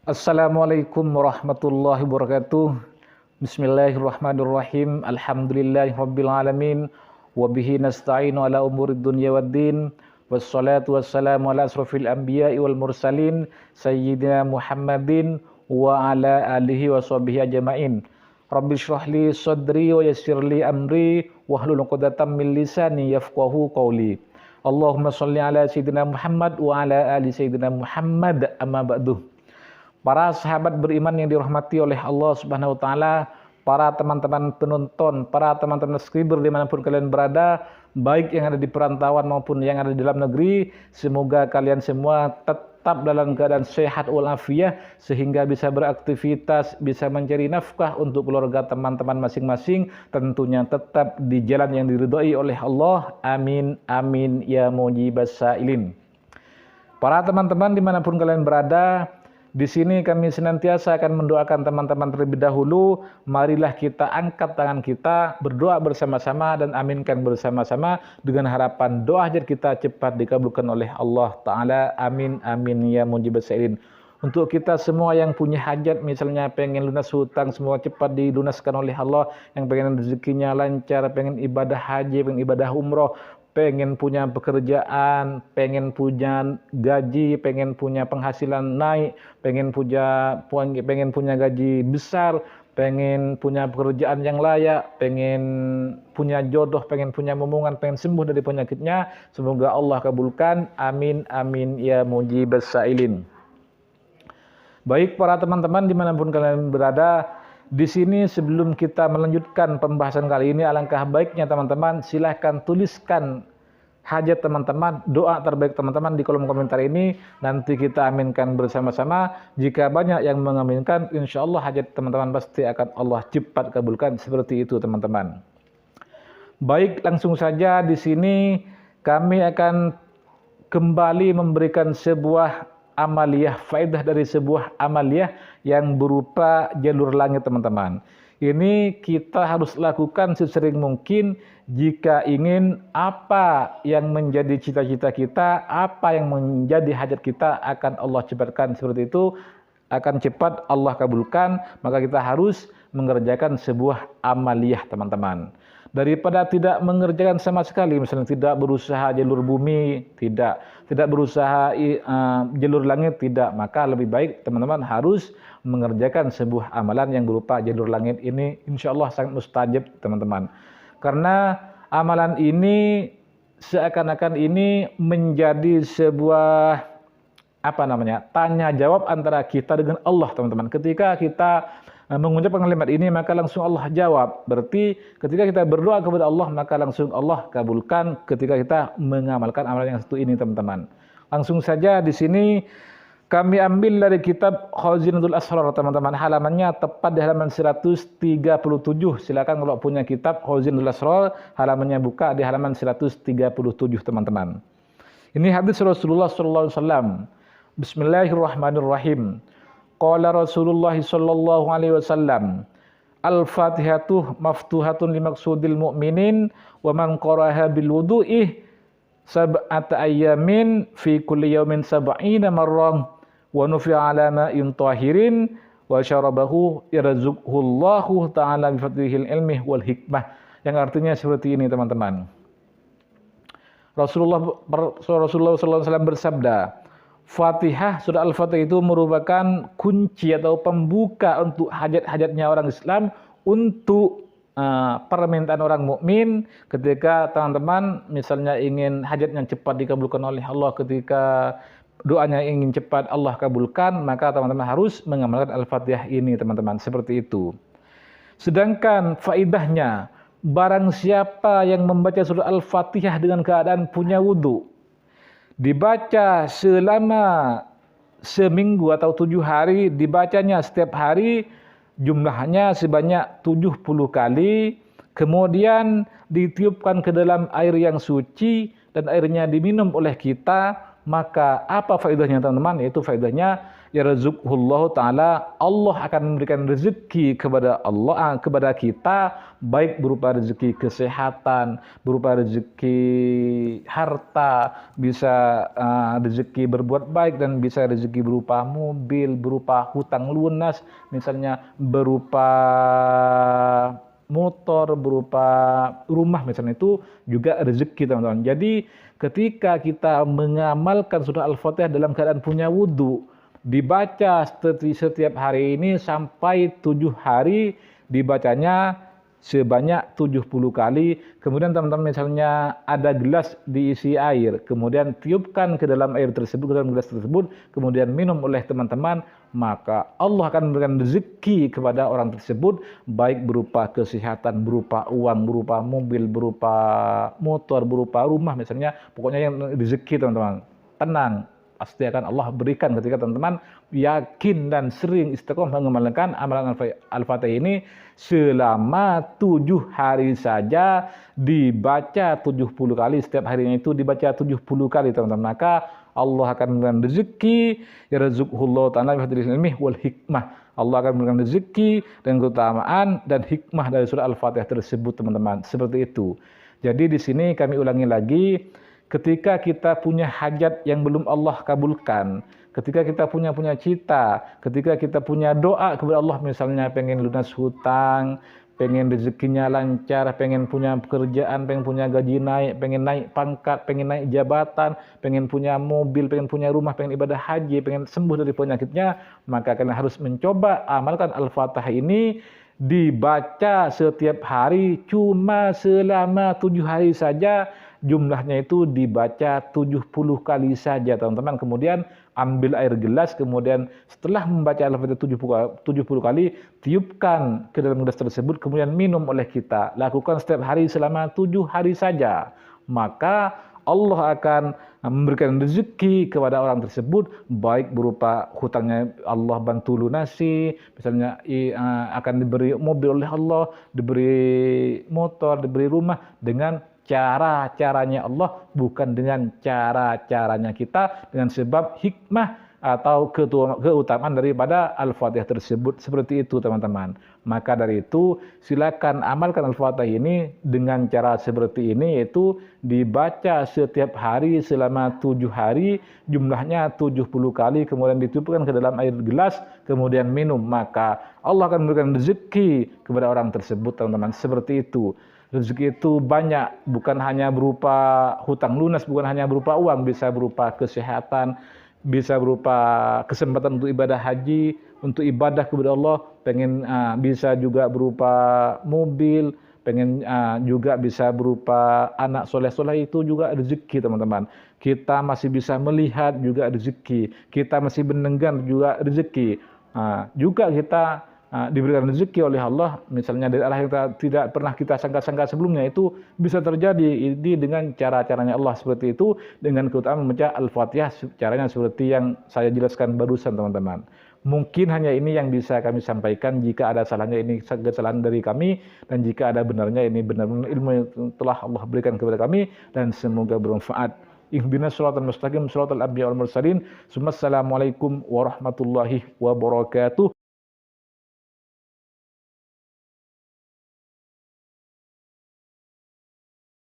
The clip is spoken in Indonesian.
Assalamualaikum warahmatullahi wabarakatuh. Bismillahirrahmanirrahim. Alhamdulillahirabbil alamin wa bihi nasta'inu ala umurid dunya waddin. Wassalatu wassalamu ala asrofil anbiya'i wal mursalin sayyidina Muhammadin wa ala alihi wa sahbihi ajma'in. Rabbi shrah li sadri wa yassir li amri wahlul 'uqdatam min lisani yafqahu qawli. Allahumma shalli ala sayyidina Muhammad wa ala ali sayyidina Muhammad, amma ba'du. Para sahabat beriman yang dirahmati oleh Allah Subhanahu wa taala, para teman-teman penonton, para teman-teman skriber dimanapun kalian berada, baik yang ada di perantauan maupun yang ada di dalam negeri, semoga kalian semua tetap dalam keadaan sehat walafiat sehingga bisa beraktivitas, bisa mencari nafkah untuk keluarga teman-teman masing-masing, tentunya tetap di jalan yang diridhai oleh Allah. Amin amin ya mujibas sailin. Para teman-teman dimanapun kalian berada, di sini kami senantiasa akan mendoakan teman-teman terlebih dahulu. Marilah kita angkat tangan kita, berdoa bersama-sama dan aminkan bersama-sama dengan harapan doa hajat kita cepat dikabulkan oleh Allah Ta'ala. Amin, amin, ya mujibas sailin. Untuk kita semua yang punya hajat, misalnya pengen lunas hutang, semua cepat dilunaskan oleh Allah. Yang pengen rezekinya lancar, pengen ibadah haji, pengen ibadah umroh, pengen punya pekerjaan, pengen punya gaji, pengen punya penghasilan naik, pengen punya gaji besar, pengen punya pekerjaan yang layak, pengen punya jodoh, pengen punya momongan, pengen sembuh dari penyakitnya, semoga Allah kabulkan. Amin amin ya mujibas sailin. Baik para teman-teman dimanapun kalian berada, di sini sebelum kita melanjutkan pembahasan kali ini, alangkah baiknya teman-teman silahkan tuliskan hajat teman-teman, doa terbaik teman-teman di kolom komentar ini. Nanti kita aminkan bersama-sama. Jika banyak yang mengaminkan, insya Allah hajat teman-teman pasti akan Allah cepat kabulkan. Seperti itu teman-teman. Baik, langsung saja di sini kami akan kembali memberikan sebuah amaliyah, faedah dari sebuah amaliyah yang berupa jalur langit teman-teman. Ini kita harus lakukan sesering mungkin jika ingin apa yang menjadi cita-cita kita, apa yang menjadi hajat kita akan Allah cepatkan. Seperti itu akan cepat Allah kabulkan, maka kita harus mengerjakan sebuah amaliyah teman-teman. Daripada tidak mengerjakan sama sekali, misalnya tidak berusaha jalur bumi, tidak berusaha jalur langit, tidak, maka lebih baik teman-teman harus mengerjakan sebuah amalan yang berupa jalur langit ini. Insya Allah sangat mustajab teman-teman, karena amalan ini seakan-akan ini menjadi sebuah tanya jawab antara kita dengan Allah teman-teman. Ketika kita mengucapkan kalimat ini maka langsung Allah jawab. Berarti ketika kita berdoa kepada Allah maka langsung Allah kabulkan ketika kita mengamalkan amalan yang satu ini teman-teman. Langsung saja di sini kami ambil dari kitab Khazinatul Asrar teman-teman. Halamannya tepat di halaman 137. Silakan kalau punya kitab Khazinatul Asrar, halamannya buka di halaman 137 teman-teman. Ini hadis Rasulullah sallallahu alaihi wasallam. Bismillahirrahmanirrahim. Qala Rasulullah sallallahu alaihi wasallam, Al-Fatihatu maftuhatun limaksudil mu'minin wa man qaraha bil wudu'i sab'ata ayyamin fi kulli yawmin sab'ina marrah wa nufi'a ala ma'in tahirin wa syarabahu yarzuqhullahu ta'ala bi fadlihil ilmi wal hikmah. Yang artinya seperti ini teman-teman. Rasulullah sallallahu alaihi wasallam bersabda, Fatihah, surah Al-Fatihah itu merupakan kunci atau pembuka untuk hajat-hajatnya orang Islam, untuk permintaan orang mukmin. Ketika teman-teman misalnya ingin hajatnya cepat dikabulkan oleh Allah, ketika doanya ingin cepat Allah kabulkan, maka teman-teman harus mengamalkan Al-Fatihah ini teman-teman, seperti itu. Sedangkan faidahnya, barang siapa yang membaca surah Al-Fatihah dengan keadaan punya wudu, dibaca selama seminggu atau 7 hari, dibacanya setiap hari, jumlahnya sebanyak 70 kali, kemudian ditiupkan ke dalam air yang suci dan airnya diminum oleh kita, maka apa faedahnya teman-teman? Yaitu faedahnya yarzuqhullahu taala, Allah akan memberikan rezeki kepada kita, baik berupa rezeki kesehatan, berupa rezeki harta, bisa rezeki berbuat baik, dan bisa rezeki berupa mobil, berupa hutang lunas, misalnya berupa motor, berupa rumah, misalnya, itu juga rezeki, teman-teman. Jadi ketika kita mengamalkan surah Al-Fatihah dalam keadaan punya wudhu, dibaca setiap hari ini sampai 7 hari, dibacanya sebanyak 70 kali. Kemudian teman-teman misalnya ada gelas diisi air, kemudian tiupkan ke dalam air tersebut, ke dalam gelas tersebut, kemudian minum oleh teman-teman, maka Allah akan memberikan rezeki kepada orang tersebut, baik berupa kesehatan, berupa uang, berupa mobil, berupa motor, berupa rumah, misalnya, pokoknya yang rezeki, teman-teman. Tenang, pasti akan Allah berikan ketika teman-teman yakin dan sering istiqomah mengamalkan amalan Al-Fatihah ini selama 7 hari saja, dibaca 70 kali, setiap harinya itu dibaca 70 kali, teman-teman. Maka Allah akan memberikan rezeki, yarzuqhullahu ta'ala bifadlil ilmi wal hikmah. Allah akan memberikan rezeki dan keutamaan dan hikmah dari surah Al-Fatihah tersebut, teman-teman. Seperti itu. Jadi di sini kami ulangi lagi, ketika kita punya hajat yang belum Allah kabulkan, ketika kita punya cita, ketika kita punya doa kepada Allah, misalnya pengen lunas hutang, pengen rezekinya lancar, pengen punya pekerjaan, pengen punya gaji naik, pengen naik pangkat, pengen naik jabatan, pengen punya mobil, pengen punya rumah, pengen ibadah haji, pengen sembuh dari penyakitnya, maka kalian harus mencoba amalkan Al-Fatihah ini, dibaca setiap hari cuma selama 7 hari saja, jumlahnya itu dibaca 70 kali saja, teman-teman. Kemudian ambil air gelas, kemudian setelah membaca Al-Fatihah 70 kali, tiupkan ke dalam gelas tersebut, kemudian minum oleh kita. Lakukan setiap hari selama 7 hari saja. Maka Allah akan memberikan rezeki kepada orang tersebut, baik berupa hutangnya Allah bantu lunasi, misalnya akan diberi mobil oleh Allah, diberi motor, diberi rumah, dengan cara-caranya Allah, bukan dengan cara-caranya kita, dengan sebab hikmah atau keutamaan daripada Al-Fatihah tersebut. Seperti itu, teman-teman. Maka dari itu silakan amalkan Al-Fatihah ini dengan cara seperti ini, yaitu dibaca setiap hari selama 7 hari, jumlahnya 70 kali, kemudian ditiupkan ke dalam air gelas, kemudian minum, maka Allah akan memberikan rezeki kepada orang tersebut, teman-teman. Seperti itu. Rezeki itu banyak, bukan hanya berupa hutang lunas, bukan hanya berupa uang, bisa berupa kesehatan, bisa berupa kesempatan untuk ibadah haji, untuk ibadah kepada Allah, bisa juga berupa mobil, juga bisa berupa anak soleh-soleh, itu juga rezeki, teman-teman. Kita masih bisa melihat juga rezeki, kita masih mendengar juga rezeki, juga kita diberikan rezeki oleh Allah, misalnya dari arah yang tidak pernah kita sangka-sangka sebelumnya, itu bisa terjadi ini dengan cara-caranya Allah. Seperti itu, dengan keutamaan membaca Al-Fatihah, caranya seperti yang saya jelaskan barusan, teman-teman. Mungkin hanya ini yang bisa kami sampaikan. Jika ada salahnya, ini kesalahan dari kami, dan jika ada benarnya, ini benar-benar ilmu yang telah Allah berikan kepada kami, dan semoga bermanfaat. Ihdinas shiratal mustaqim, shiratal anbiya wal mursalin. Assalamualaikum warahmatullahi wabarakatuh.